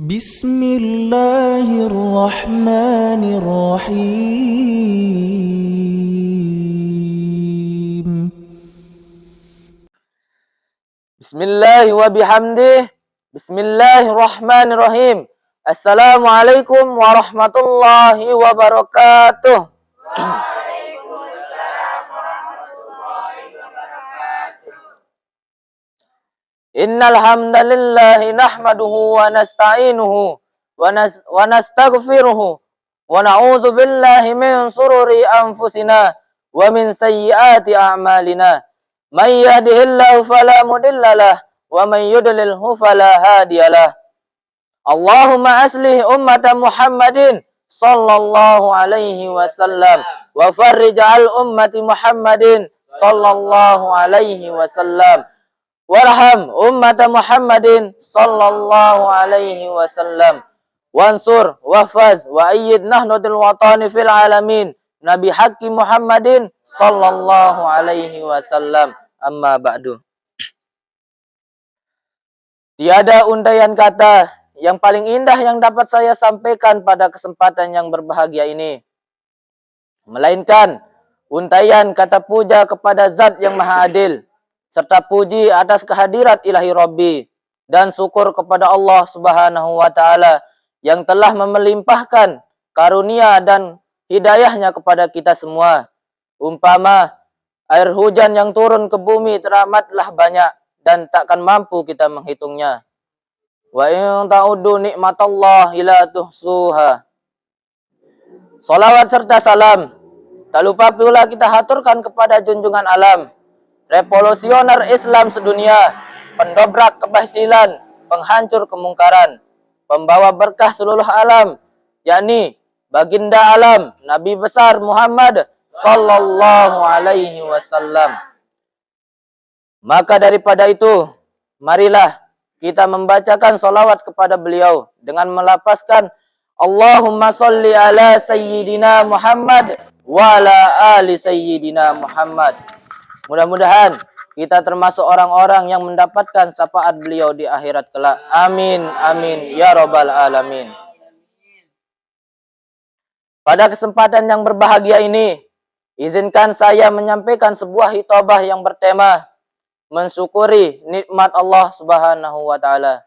Bismillahirrahmanirrahim. Bismillahi wa bihamdih. Bismillahirrahmanirrahim. Assalamualaikum warahmatullahi wabarakatuh. Waalaikumsalam warahmatullahi wabarakatuh. Innal hamdalillahi nahmaduhu wa nasta'inuhu wa nastaghfiruhu wa na'udzu billahi min shururi anfusina wa min sayyiati a'malina. May yahdihillahu fala mudhillalah wa may yudlilhu fala hadiyalah. Allahumma aslih ummata Muhammadin sallallahu alaihi wasallam wa farrij al ummati Muhammadin sallallahu alaihi wasallam. Warham ummata Muhammadin sallallahu alaihi wasallam. Wansur wahfaz wa ayyid nahdlatul watani fil alamin. Nabi Haqqi Muhammadin sallallahu alaihi wasallam. Amma ba'du. Tiada untaian kata yang paling indah yang dapat saya sampaikan pada kesempatan yang berbahagia ini, melainkan untaian kata puja kepada Zat yang Maha Adil, serta puji atas kehadirat Ilahi Rabbi, dan syukur kepada Allah Subhanahu wa Ta'ala yang telah melimpahkan karunia dan hidayahnya kepada kita semua. Umpama air hujan yang turun ke bumi teramatlah banyak dan takkan mampu kita menghitungnya. Wa in ta'uddu nikmatallahi la tuhsuha. Salawat serta salam tak lupa pula kita haturkan kepada junjungan alam, revolusioner Islam sedunia, pendobrak kebatilan, penghancur kemungkaran, pembawa berkah seluruh alam, yakni baginda alam Nabi besar Muhammad sallallahu alaihi wasallam. Maka daripada itu, marilah kita membacakan salawat kepada beliau dengan melafazkan Allahumma sholli ala sayyidina Muhammad wa ala ali sayyidina Muhammad. Mudah-mudahan kita termasuk orang-orang yang mendapatkan syafaat beliau di akhirat kelak. Amin, amin, ya robbal alamin. Pada kesempatan yang berbahagia ini, izinkan saya menyampaikan sebuah hitobah yang bertema mensyukuri nikmat Allah Subhanahu wa Ta'ala.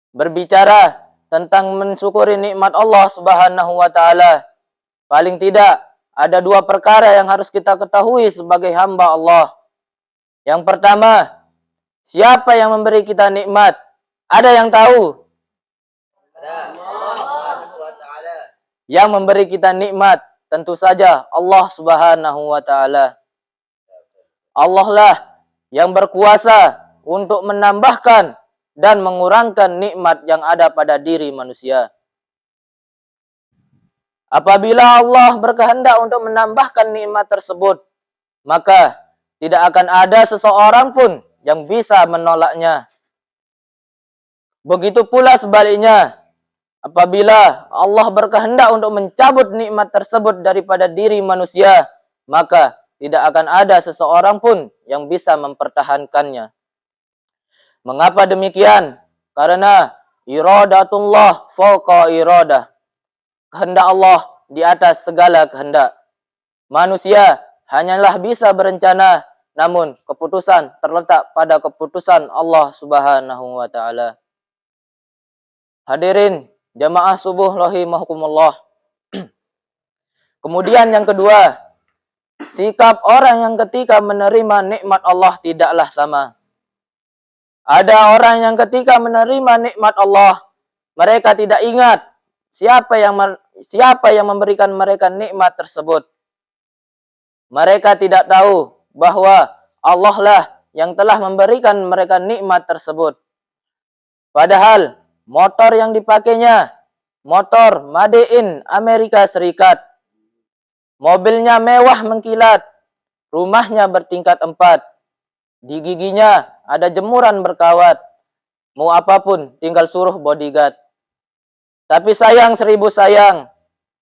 Berbicara tentang mensyukuri nikmat Allah Subhanahu wa Ta'ala, paling tidak ada dua perkara yang harus kita ketahui sebagai hamba Allah. Yang pertama, siapa yang memberi kita nikmat? Ada yang tahu? Yang memberi kita nikmat tentu saja Allah Subhanahu wa Ta'ala. Allah lah yang berkuasa untuk menambahkan dan mengurangkan nikmat yang ada pada diri manusia. Apabila Allah berkehendak untuk menambahkan nikmat tersebut, maka tidak akan ada seseorang pun yang bisa menolaknya. Begitu pula sebaliknya, apabila Allah berkehendak untuk mencabut nikmat tersebut daripada diri manusia, maka tidak akan ada seseorang pun yang bisa mempertahankannya. Mengapa demikian? Karena iradatullah fawqa iradah. Kehendak Allah di atas segala kehendak. Manusia hanyalah bisa berencana, namun keputusan terletak pada keputusan Allah Subhanahu wa Ta'ala. Hadirin jamaah subuh rahimakumullah. Kemudian yang kedua, sikap orang yang ketika menerima nikmat Allah tidaklah sama. Ada orang yang ketika menerima nikmat Allah, mereka tidak ingat siapa yang memberikan mereka nikmat tersebut. Mereka tidak tahu bahwa Allah lah yang telah memberikan mereka nikmat tersebut. Padahal motor yang dipakainya motor made in Amerika Serikat. Mobilnya mewah mengkilat, rumahnya bertingkat 4, di giginya ada jemuran berkawat. Mau apapun tinggal suruh bodyguard. Tapi sayang 1000 sayang,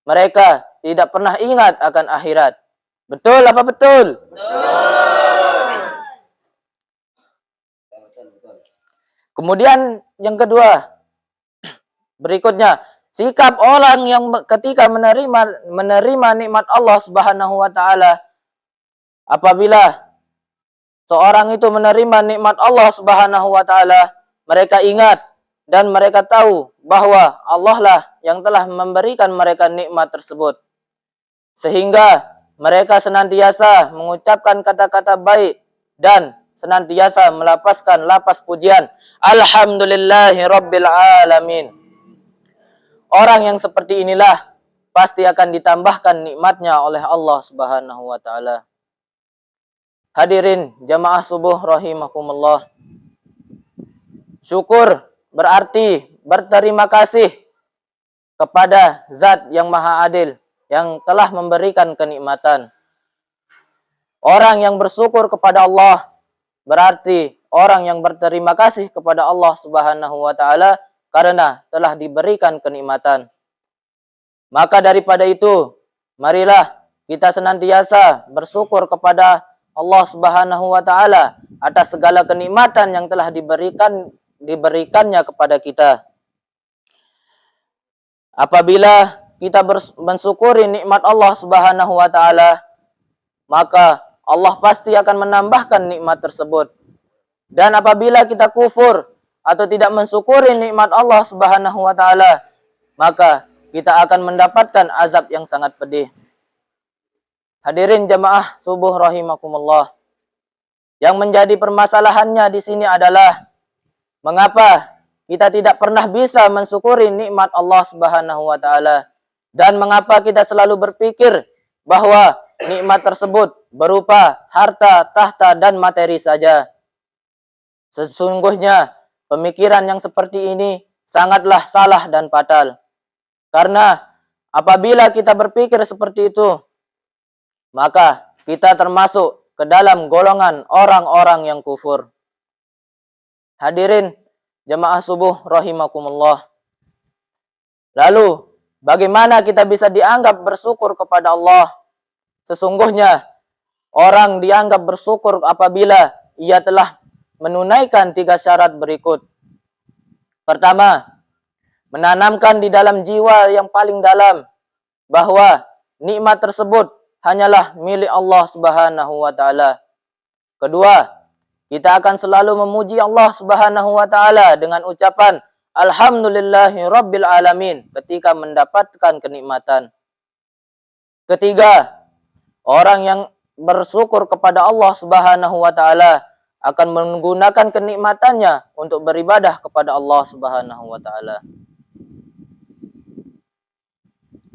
mereka tidak pernah ingat akan akhirat. Betul apa betul? Betul. Kemudian yang kedua, berikutnya, sikap orang yang ketika menerima nikmat Allah Subhanahu wa taala, apabila seorang itu menerima nikmat Allah Subhanahu wa taala, mereka ingat dan mereka tahu bahwa Allah lah yang telah memberikan mereka nikmat tersebut. Sehingga mereka senantiasa mengucapkan kata-kata baik dan senantiasa melapaskan lapas pujian. Alhamdulillahi Rabbil Alamin. Orang yang seperti inilah pasti akan ditambahkan nikmatnya oleh Allah Subhanahu wa taala. Hadirin jamaah subuh rahimakumullah. Syukur berarti berterima kasih kepada Zat yang Maha Adil yang telah memberikan kenikmatan. Orang yang bersyukur kepada Allah berarti orang yang berterima kasih kepada Allah Subhanahu wa taala karena telah diberikan kenikmatan. Maka daripada itu, marilah kita senantiasa bersyukur kepada Allah Subhanahu wa taala atas segala kenikmatan yang telah diberikannya kepada kita. Apabila kita mensyukuri nikmat Allah Subhanahu wa taala, maka Allah pasti akan menambahkan nikmat tersebut. Dan apabila kita kufur atau tidak mensyukuri nikmat Allah Subhanahu wa taala, maka kita akan mendapatkan azab yang sangat pedih. Hadirin jamaah subuh rahimakumullah. Yang menjadi permasalahannya di sini adalah mengapa kita tidak pernah bisa mensyukuri nikmat Allah Subhanahu wa taala, dan mengapa kita selalu berpikir bahwa nikmat tersebut berupa harta, tahta, dan materi saja. Sesungguhnya pemikiran yang seperti ini sangatlah salah dan fatal. Karena apabila kita berpikir seperti itu, maka kita termasuk ke dalam golongan orang-orang yang kufur. Hadirin jamaah subuh rahimakumullah. Lalu, bagaimana kita bisa dianggap bersyukur kepada Allah? Sesungguhnya, orang dianggap bersyukur apabila ia telah menunaikan 3 syarat berikut. Pertama, menanamkan di dalam jiwa yang paling dalam bahwa nikmat tersebut hanyalah milik Allah Subhanahu wa taala. Kedua, kita akan selalu memuji Allah Subhanahu wa taala dengan ucapan Alhamdulillahi Rabbil Alamin ketika mendapatkan kenikmatan. Ketiga, orang yang bersyukur kepada Allah Subhanahu wa taala akan menggunakan kenikmatannya untuk beribadah kepada Allah Subhanahu wa taala.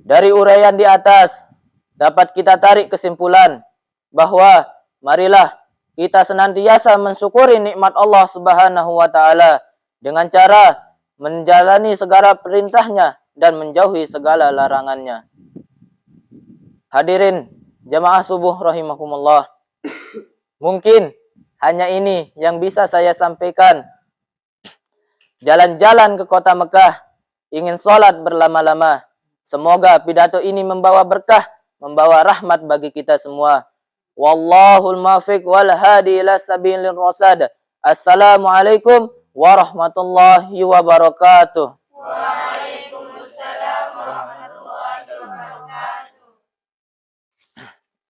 Dari uraian di atas dapat kita tarik kesimpulan bahwa marilah kita senantiasa mensyukuri nikmat Allah Subhanahu wa taala dengan cara menjalani segala perintahnya dan menjauhi segala larangannya. Hadirin jamaah subuh rahimakumullah. Mungkin hanya ini yang bisa saya sampaikan. Jalan-jalan ke kota Mekah, ingin sholat berlama-lama. Semoga pidato ini membawa berkah, membawa rahmat bagi kita semua. Wallahul muwaffiq wal hadi ila sabilir rasyad. Assalamualaikum warahmatullahi wabarakatuh.